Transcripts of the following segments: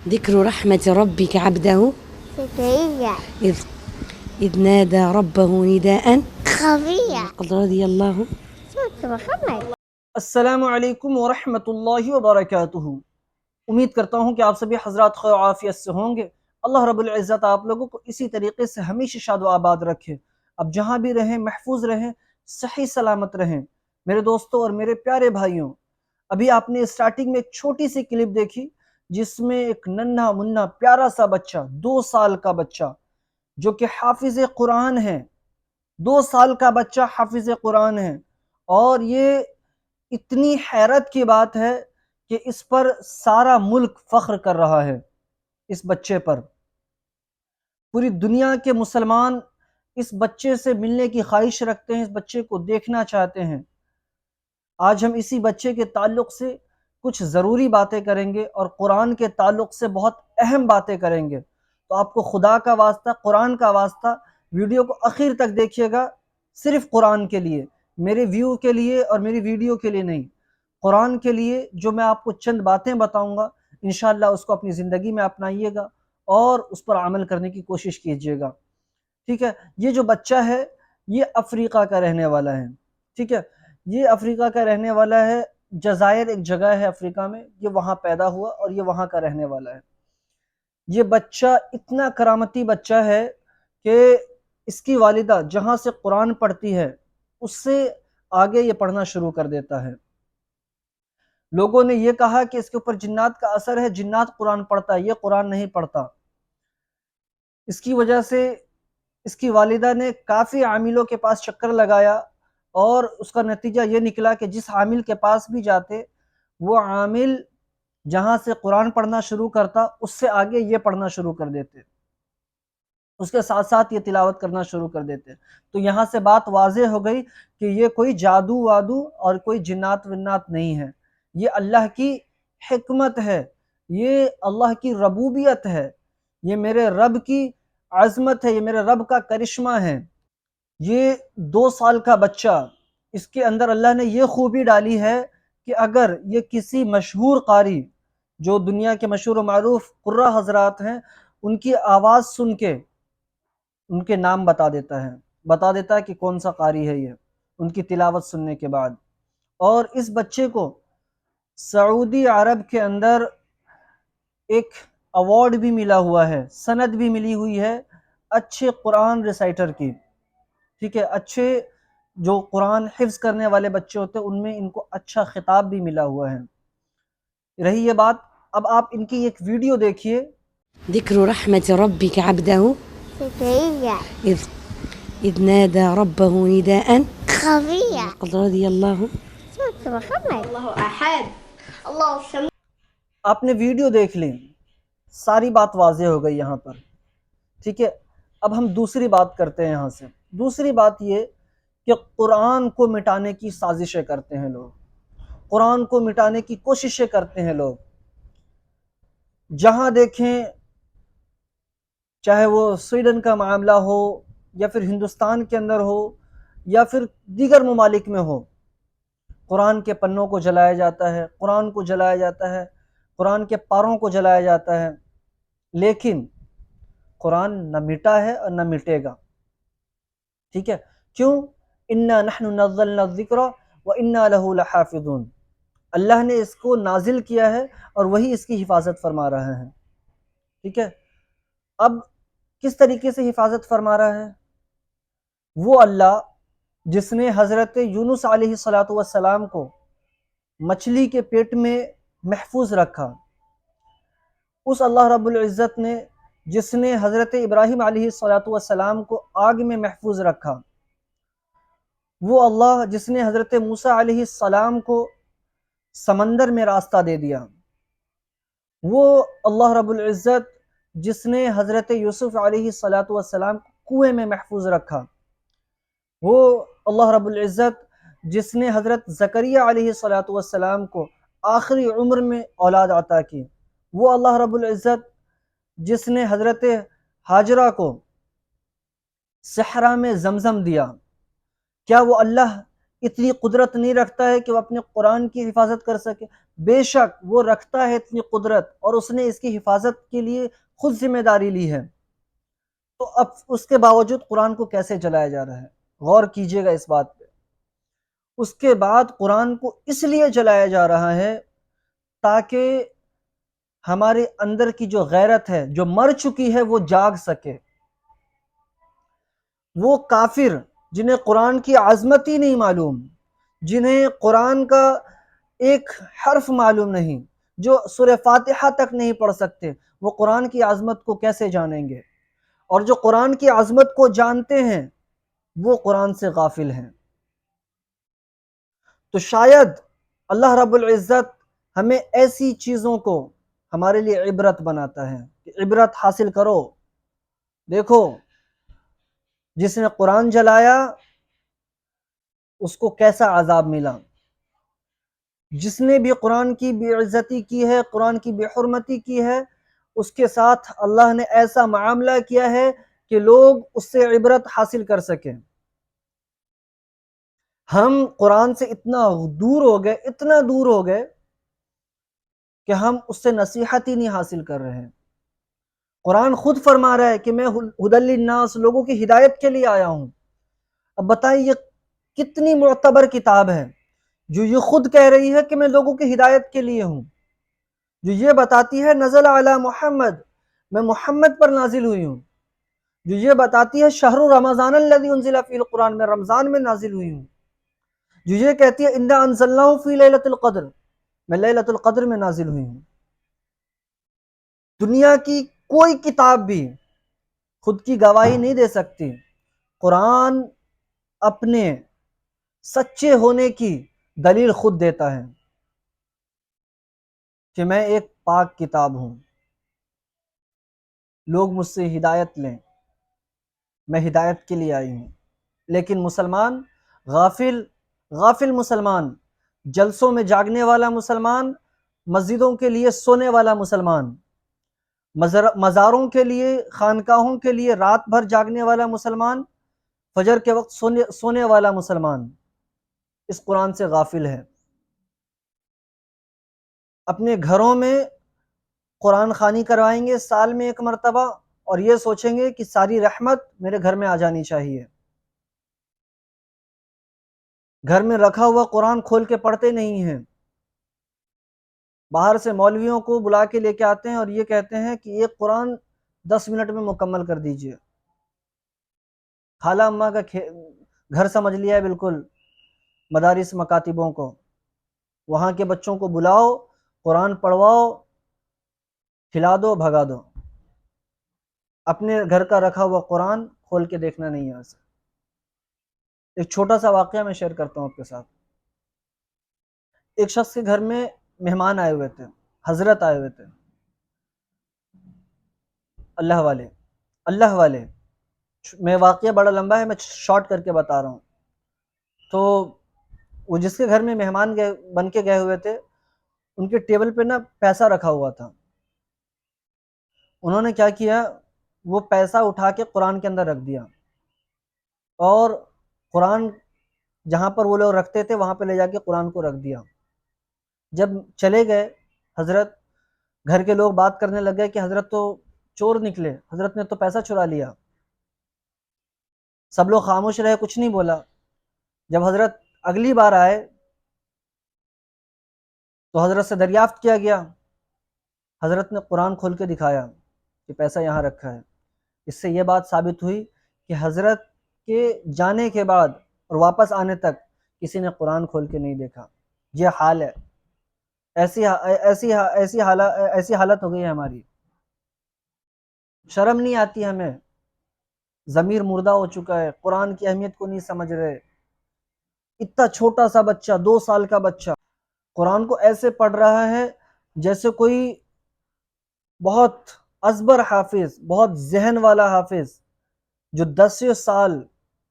ذكر رحمة ربك عبده زكريا إذ إذ نادى ربه نداء خفيا قد رضي الله. صوت محمد. السلام علیکم ورحمۃ اللہ وبرکاتہ۔ امید کرتا ہوں کہ آپ سبھی حضرات خیر و عافیت سے ہوں گے۔ اللہ رب العزت آپ لوگوں کو اسی طریقے سے ہمیشہ شاد و آباد رکھے۔ اب جہاں بھی رہیں محفوظ رہیں، صحیح سلامت رہیں۔ میرے دوستوں اور میرے پیارے بھائیوں، ابھی آپ نے سٹارٹنگ میں ایک چھوٹی سی کلپ دیکھی جس میں ایک ننھا منھا پیارا سا بچہ، 2 سال کا بچہ جو کہ حافظ قرآن ہے، 2 سال کا بچہ حافظ قرآن ہے، اور یہ اتنی حیرت کی بات ہے کہ اس پر سارا ملک فخر کر رہا ہے۔ اس بچے پر پوری دنیا کے مسلمان اس بچے سے ملنے کی خواہش رکھتے ہیں، اس بچے کو دیکھنا چاہتے ہیں۔ آج ہم اسی بچے کے تعلق سے کچھ ضروری باتیں کریں گے اور قرآن کے تعلق سے بہت اہم باتیں کریں گے۔ تو آپ کو خدا کا واسطہ، قرآن کا واسطہ، ویڈیو کو آخر تک دیکھیے گا، صرف قرآن کے لیے، میرے ویو کے لیے اور میری ویڈیو کے لیے نہیں، قرآن کے لیے۔ جو میں آپ کو چند باتیں بتاؤں گا انشاءاللہ اس کو اپنی زندگی میں اپنائیے گا اور اس پر عمل کرنے کی کوشش کیجیے گا، ٹھیک ہے؟ یہ جو بچہ ہے یہ افریقہ کا رہنے والا ہے، ٹھیک ہے؟ یہ افریقہ کا رہنے والا ہے، جزائر ایک جگہ ہے افریقہ میں، یہ وہاں پیدا ہوا اور یہ وہاں کا رہنے والا ہے۔ یہ بچہ اتنا کرامتی بچہ ہے کہ اس کی والدہ جہاں سے قرآن پڑھتی ہے اس سے آگے یہ پڑھنا شروع کر دیتا ہے۔ لوگوں نے یہ کہا کہ اس کے اوپر جنات کا اثر ہے، جنات قرآن پڑھتا ہے، یہ قرآن نہیں پڑھتا۔ اس کی وجہ سے اس کی والدہ نے کافی عاملوں کے پاس چکر لگایا اور اس کا نتیجہ یہ نکلا کہ جس عامل کے پاس بھی جاتے وہ عامل جہاں سے قرآن پڑھنا شروع کرتا اس سے آگے یہ پڑھنا شروع کر دیتے، اس کے ساتھ ساتھ یہ تلاوت کرنا شروع کر دیتے۔ تو یہاں سے بات واضح ہو گئی کہ یہ کوئی جادو وادو اور کوئی جنات ونات نہیں ہے، یہ اللہ کی حکمت ہے، یہ اللہ کی ربوبیت ہے، یہ میرے رب کی عظمت ہے، یہ میرے رب کا کرشمہ ہے۔ یہ 2 سال کا بچہ، اس کے اندر اللہ نے یہ خوبی ڈالی ہے کہ اگر یہ کسی مشہور قاری، جو دنیا کے مشہور و معروف قراء حضرات ہیں، ان کی آواز سن کے ان کے نام بتا دیتا ہے کہ کون سا قاری ہے یہ، ان کی تلاوت سننے کے بعد۔ اور اس بچے کو سعودی عرب کے اندر ایک ایوارڈ بھی ملا ہوا ہے، سند بھی ملی ہوئی ہے اچھے قرآن ریسائٹر کی، ٹھیک ہے؟ اچھے جو قرآن حفظ کرنے والے بچے ہوتے ہیں ان میں ان کو اچھا خطاب بھی ملا ہوا ہے۔ رہی یہ بات، اب آپ ان کی ایک ویڈیو دیکھیے۔ ذكر رحمة ربك عبده زكريا إذ نادى ربه نداء خفيا قد رضي الله. صوت محمد. الله أحد الله الصمد. آپ نے ویڈیو دیکھ لیں، ساری بات واضح ہو گئی یہاں پر، ٹھیک ہے؟ اب ہم دوسری بات کرتے ہیں یہاں سے۔ دوسری بات یہ کہ قرآن کو مٹانے کی سازشیں کرتے ہیں لوگ، قرآن کو مٹانے کی کوششیں کرتے ہیں لوگ۔ جہاں دیکھیں، چاہے وہ سویڈن کا معاملہ ہو یا پھر ہندوستان کے اندر ہو یا پھر دیگر ممالک میں ہو، قرآن کے پنوں کو جلایا جاتا ہے، قرآن کو جلایا جاتا ہے، قرآن کے پاروں کو جلایا جاتا ہے، لیکن قرآن نہ مٹا ہے اور نہ مٹے گا، ٹھیک ہے؟ کیوں؟ اِنَّا نَحْنُ نَزَّلْنَا الذِّكْرَ وَإِنَّا لَهُ لَحَافِظُونَ، اللہ نے اس کو نازل کیا ہے اور وہی اس کی حفاظت فرما رہا ہے، ٹھیک ہے؟ اب کس طریقے سے حفاظت فرما رہا ہے؟ وہ اللہ جس نے حضرت یونس علیہ السلام کو مچھلی کے پیٹ میں محفوظ رکھا، اس اللہ رب العزت نے جس نے حضرت ابراہیم علیہ السلام کو آگ میں محفوظ رکھا، وہ اللہ جس نے حضرت موسیٰ علیہ السلام کو سمندر میں راستہ دے دیا، وہ اللہ رب العزت جس نے حضرت یوسف علیہ السلام کو کنویں میں محفوظ رکھا، وہ اللہ رب العزت جس نے حضرت زکریا علیہ السلام کو آخری عمر میں اولاد عطا کی، وہ اللہ رب العزت جس نے حضرت ہاجرہ کو صحرا میں زمزم دیا، کیا وہ اللہ اتنی قدرت نہیں رکھتا ہے کہ وہ اپنے قرآن کی حفاظت کر سکے؟ بے شک وہ رکھتا ہے اتنی قدرت، اور اس نے اس کی حفاظت کے لیے خود ذمہ داری لی ہے، تو اب اس کے باوجود قرآن کو کیسے جلایا جا رہا ہے؟ غور کیجئے گا اس بات پہ۔ اس کے بعد قرآن کو اس لیے جلایا جا رہا ہے تاکہ ہمارے اندر کی جو غیرت ہے، جو مر چکی ہے، وہ جاگ سکے۔ وہ کافر جنہیں قرآن کی عظمت ہی نہیں معلوم، جنہیں قرآن کا ایک حرف معلوم نہیں، جو سورہ فاتحہ تک نہیں پڑھ سکتے، وہ قرآن کی عظمت کو کیسے جانیں گے؟ اور جو قرآن کی عظمت کو جانتے ہیں وہ قرآن سے غافل ہیں۔ تو شاید اللہ رب العزت ہمیں ایسی چیزوں کو ہمارے لیے عبرت بناتا ہے کہ عبرت حاصل کرو۔ دیکھو، جس نے قرآن جلایا اس کو کیسا عذاب ملا، جس نے بھی قرآن کی بے عزتی کی ہے، قرآن کی بے حرمتی کی ہے، اس کے ساتھ اللہ نے ایسا معاملہ کیا ہے کہ لوگ اس سے عبرت حاصل کر سکیں۔ ہم قرآن سے اتنا دور ہو گئے، اتنا دور ہو گئے کہ ہم اس سے نصیحت ہی نہیں حاصل کر رہے ہیں۔ قرآن خود فرما رہا ہے کہ میں ھدی للناس، لوگوں کی ہدایت کے لیے آیا ہوں۔ اب بتائیں یہ کتنی معتبر کتاب ہے جو یہ خود کہہ رہی ہے کہ میں لوگوں کی ہدایت کے لیے ہوں، جو یہ بتاتی ہے نزل علی محمد، میں محمد پر نازل ہوئی ہوں، جو یہ بتاتی ہے شہر رمضان الذی انزل فیہ القرآن، میں رمضان میں نازل ہوئی ہوں، جو یہ کہتی ہے انا انزلناہ فی لیلۃ القدر، میں لیلۃ القدر میں نازل ہوئی ہوں۔ دنیا کی کوئی کتاب بھی خود کی گواہی نہیں دے سکتی، قرآن اپنے سچے ہونے کی دلیل خود دیتا ہے کہ میں ایک پاک کتاب ہوں، لوگ مجھ سے ہدایت لیں، میں ہدایت کے لیے آئی ہوں۔ لیکن مسلمان غافل مسلمان، جلسوں میں جاگنے والا مسلمان، مسجدوں کے لیے سونے والا مسلمان، مزاروں کے لیے، خانقاہوں کے لیے رات بھر جاگنے والا مسلمان، فجر کے وقت سونے والا مسلمان اس قرآن سے غافل ہے۔ اپنے گھروں میں قرآن خوانی کروائیں گے سال میں ایک مرتبہ، اور یہ سوچیں گے کہ ساری رحمت میرے گھر میں آ جانی چاہیے۔ گھر میں رکھا ہوا قرآن کھول کے پڑھتے نہیں ہیں، باہر سے مولویوں کو بلا کے لے کے آتے ہیں اور یہ کہتے ہیں کہ یہ قرآن 10 منٹ میں مکمل کر دیجئے۔ خالہ اماں کا گھر سمجھ لیا ہے بالکل مدارس مکاتبوں کو، وہاں کے بچوں کو بلاؤ، قرآن پڑھواؤ، کھلا دو، بھگا دو۔ اپنے گھر کا رکھا ہوا قرآن کھول کے دیکھنا نہیں ہے اسے۔ ایک چھوٹا سا واقعہ میں شیئر کرتا ہوں آپ کے ساتھ۔ ایک شخص کے گھر میں مہمان آئے ہوئے تھے، حضرت آئے ہوئے تھے، اللہ والے۔ میں واقعہ بڑا لمبا ہے، میں شارٹ کر کے بتا رہا ہوں۔ تو وہ جس کے گھر میں مہمان بن کے گئے ہوئے تھے، ان کے ٹیبل پہ نا پیسہ رکھا ہوا تھا۔ انہوں نے کیا کیا، وہ پیسہ اٹھا کے قرآن کے اندر رکھ دیا، اور قرآن جہاں پر وہ لوگ رکھتے تھے وہاں پہ لے جا کے قرآن کو رکھ دیا۔ جب چلے گئے حضرت، گھر کے لوگ بات کرنے لگ گئے کہ حضرت تو چور نکلے، حضرت نے تو پیسہ چرا لیا۔ سب لوگ خاموش رہے، کچھ نہیں بولا۔ جب حضرت اگلی بار آئے تو حضرت سے دریافت کیا گیا، حضرت نے قرآن کھول کے دکھایا کہ پیسہ یہاں رکھا ہے۔ اس سے یہ بات ثابت ہوئی کہ حضرت کے جانے کے بعد اور واپس آنے تک کسی نے قرآن کھول کے نہیں دیکھا۔ یہ حال ہے، ایسی حالت ہو گئی ہے ہماری۔ شرم نہیں آتی ہمیں، ضمیر مردہ ہو چکا ہے، قرآن کی اہمیت کو نہیں سمجھ رہے۔ اتنا چھوٹا سا بچہ، 2 سال کا بچہ قرآن کو ایسے پڑھ رہا ہے جیسے کوئی بہت ازبر حافظ، بہت ذہن والا حافظ، جو 10 سال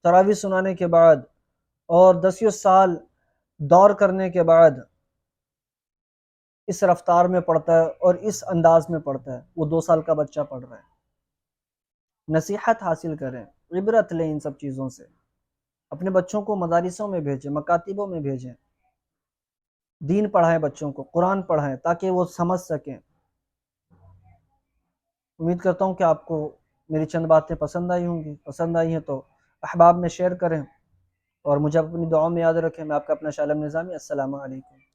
تراویح سنانے کے بعد اور 10 سال دور کرنے کے بعد اس رفتار میں پڑھتا ہے اور اس انداز میں پڑھتا ہے، وہ 2 سال کا بچہ پڑھ رہا ہے۔ نصیحت حاصل کریں، عبرت لیں ان سب چیزوں سے۔ اپنے بچوں کو مدارسوں میں بھیجیں، مکاتبوں میں بھیجیں، دین پڑھائیں، بچوں کو قرآن پڑھائیں تاکہ وہ سمجھ سکیں۔ امید کرتا ہوں کہ آپ کو میری چند باتیں پسند آئی ہوں گی، پسند آئی ہیں تو احباب میں شیئر کریں اور مجھے اپنی دعاؤں میں یاد رکھیں۔ میں آپ کا اپنا شاہ عالم نظامی، السلام علیکم۔